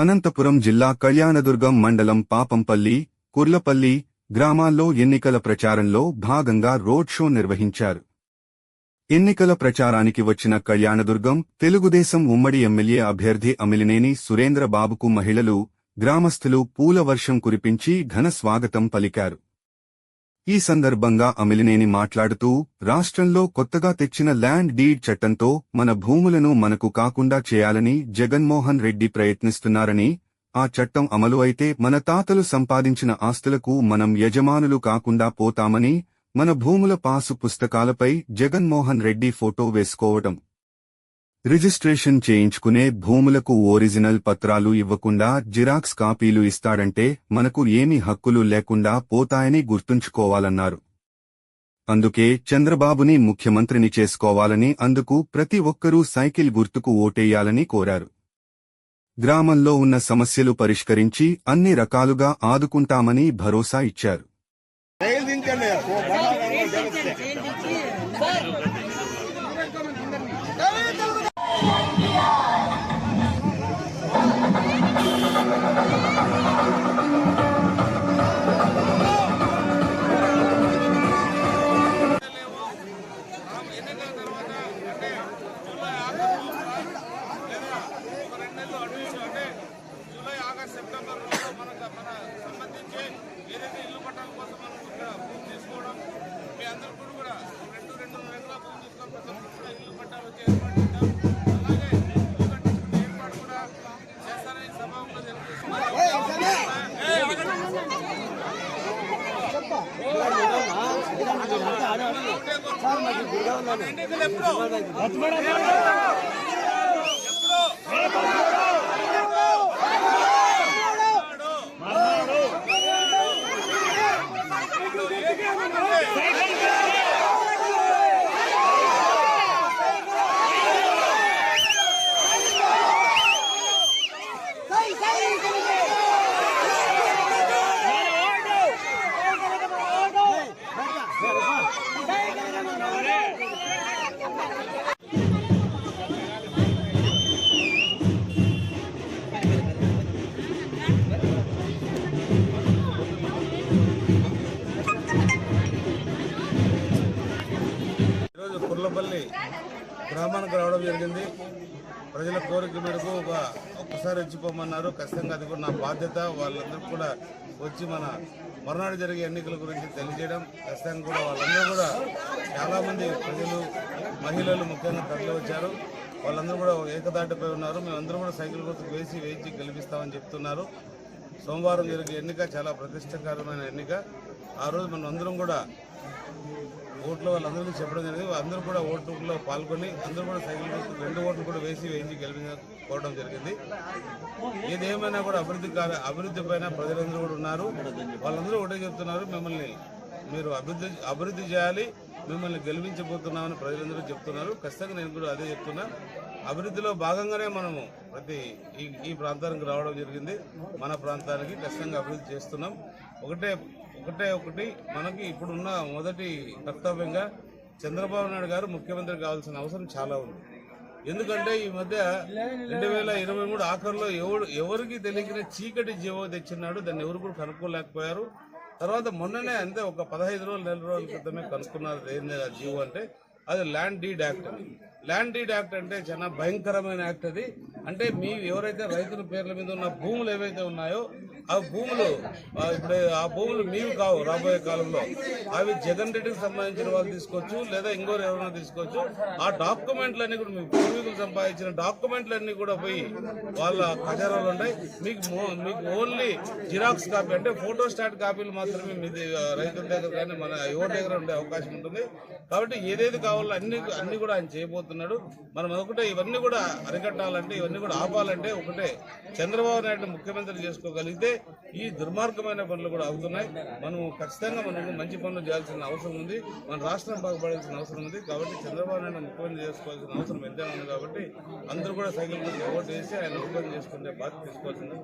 అనంతపురం జిల్లా కళ్యాణదుర్గం మండలం పాపంపల్లి, కుర్లపల్లి గ్రామాల్లో ఎన్నికల ప్రచారంలో భాగంగా రోడ్ షో నిర్వహించారు. ఎన్నికల ప్రచారానికి వచ్చిన కళ్యాణదుర్గం తెలుగుదేశం ఉమ్మడి ఎమ్మెల్యే అభ్యర్థి అమిలినేని సురేంద్రబాబుకు మహిళలు, గ్రామస్తులు పూల వర్షం కురిపించి ఘన స్వాగతం పలికారు. ఈ సందర్భంగా అమిలినేని మాట్లాడుతూ, రాష్ట్రంలో కొత్తగా తెచ్చిన ల్యాండ్ డీడ్ చట్టంతో మన భూములను మనకు కాకుండా చేయాలని జగన్మోహన్ రెడ్డి ప్రయత్నిస్తున్నారని, ఆ చట్టం అమలు అయితే మన తాతలు సంపాదించిన ఆస్తులకు మనం యజమానులు కాకుండా పోతామని, మన భూముల పాసు పుస్తకాలపై జగన్మోహన్ రెడ్డి ఫోటో వేసుకోవడం, రిజిస్ట్రేషన్ చేయించుకునే భూములకు ఒరిజినల్ పత్రాలు ఇవ్వకుండా జిరాక్స్ కాపీలు ఇస్తాడంటే మనకు ఏమీ హక్కులు లేకుండా పోతాయని గుర్తుంచుకోవాలన్నారు. అందుకే చంద్రబాబుని ముఖ్యమంత్రిని చేసుకోవాలని, అందుకు ప్రతి ఒక్కరూ సైకిల్ గుర్తుకు ఓటేయాలని కోరారు. గ్రామంలో ఉన్న సమస్యలు పరిష్కరించి అన్ని రకాలుగా ఆదుకుంటామని భరోసా ఇచ్చారు. సెప్టెంబర్ సంబంధించి ఏదైతే ఇల్లు పట్టాల కోసం మనం ఇక్కడ భూమి తీసుకోవడం, మీ అందరూ కూడా రెండు నెలల భూమి తీసుకొని ప్రతి ఒక్కరు ఇల్లు పట్టాలు వచ్చే ఏర్పాటు చేద్దాం. అలాగే ఇల్లు కట్టించుకునే ఏర్పాటు కూడా చేస్తారని సభలో తెలియజేస్తున్నారు. కుర్లపల్లి గ్రామానికి రావడం జరిగింది. ప్రజల కోరిక మేరకు ఒక్కసారి ఇచ్చిపోమన్నారు. ఖచ్చితంగా అది కూడా నా బాధ్యత. వాళ్ళందరూ కూడా వచ్చి మన మర్నాడు జరిగే ఎన్నికల గురించి తెలియజేయడం, ఖచ్చితంగా కూడా వాళ్ళందరూ కూడా చాలామంది ప్రజలు, మహిళలు ముఖ్యంగా తరలి వచ్చారు. వాళ్ళందరూ కూడా ఏకదాటిపై ఉన్నారు. మేమందరూ కూడా సైకిల్ గుర్తు వేసి గెలిపిస్తామని చెప్తున్నారు. సోమవారం జరిగే ఎన్నిక చాలా ప్రతిష్టాకరమైన ఎన్నిక. ఆ రోజు మనం అందరం కూడా ఓట్లు వాళ్ళందరికీ చెప్పడం జరిగింది. అందరూ కూడా ఓట్లలో పాల్గొని అందరూ కూడా సైకిల్ గుర్తు 2 ఓట్లు కూడా వేసి గెలిపించుకోవడం జరిగింది. ఏదేమైనా కూడా అభివృద్ధి పైన ప్రజలందరూ కూడా ఉన్నారు. వాళ్ళందరూ ఒకటే చెప్తున్నారు, మిమ్మల్ని మీరు అభివృద్ధి చేయాలి, మిమ్మల్ని గెలిపించబోతున్నామని ప్రజలందరూ చెప్తున్నారు. ఖచ్చితంగా నేను కూడా అదే చెప్తున్నా. అభివృద్ధిలో భాగంగానే మనము ఈ ప్రాంతానికి రావడం జరిగింది. మన ప్రాంతానికి ఖచ్చితంగా అభివృద్ధి చేస్తున్నాం. ఒకటి మనకి ఇప్పుడున్న మొదటి కర్తవ్యంగా చంద్రబాబు నాయుడు గారు ముఖ్యమంత్రి కావాల్సిన అవసరం చాలా ఉంది. ఎందుకంటే ఈ మధ్య 2023 ఆఖరులో ఎవరికి తెలియని చీకటి జీవో తెచ్చినాడు. దాన్ని ఎవరు కూడా కనుక్కోలేకపోయారు. తర్వాత మొన్ననే అంతే ఒక 15 రోజులు 4 రోజుల క్రితమే కనుక్కున్నారు ఏంది ఆ జీవో అంటే. అది land deed act. Land deed act అంటే చాలా భయంకరమైన యాక్ట్. అది అంటే ఎవరైతే రైతుల పేర్ల మీద ఉన్న భూములు ఏవైతే ఉన్నాయో ఆ భూములు మీవి కావు. రాబోయే కాలంలో అవి జగన్ రెడ్డికి సంబంధించిన వాళ్ళు తీసుకోవచ్చు, లేదా ఇంకోరు ఎవరైనా తీసుకోవచ్చు. ఆ డాక్యుమెంట్లన్నీ కూడా మీ పూర్వీకులు సంపాదించిన డాక్యుమెంట్లన్నీ కూడా పోయి వాళ్ళ ఖజానాలు ఉంటాయి. మీకు ఓన్లీ జిరాక్స్ కాపీ అంటే ఫోటో స్టాట్ కాపీలు మాత్రమే మీ రైతుల దగ్గర కానీ మన యువత దగ్గర ఉండే అవకాశం ఉంటుంది. కాబట్టి ఏదేది కావాలో అన్ని కూడా ఆయన చేయబోతున్నాడు. మనం ఒకటే ఇవన్నీ కూడా అరికట్టాలంటే, ఇవన్నీ కూడా ఆపాలంటే ఒకటే చంద్రబాబు నాయుడు ముఖ్యమంత్రి చేసుకోగలిగితే ఈ దుర్మార్గమైన పనులు కూడా అవుతున్నాయి. మనం ఖచ్చితంగా మనకు మంచి పనులు చేయాల్సిన అవసరం ఉంది. మన రాష్ట్రం బాగుపడాల్సిన అవసరం ఉంది. కాబట్టి చంద్రబాబు నాయుడు ముఖ్యమంత్రి చేసుకోవాల్సిన అవసరం ఎంతైనా ఉంది. కాబట్టి అందరూ కూడా సైకిల్ ఓటు వేసి ఆయన ముఖ్యమంత్రి చేసుకునే బాధ్యత తీసుకోవాల్సింది.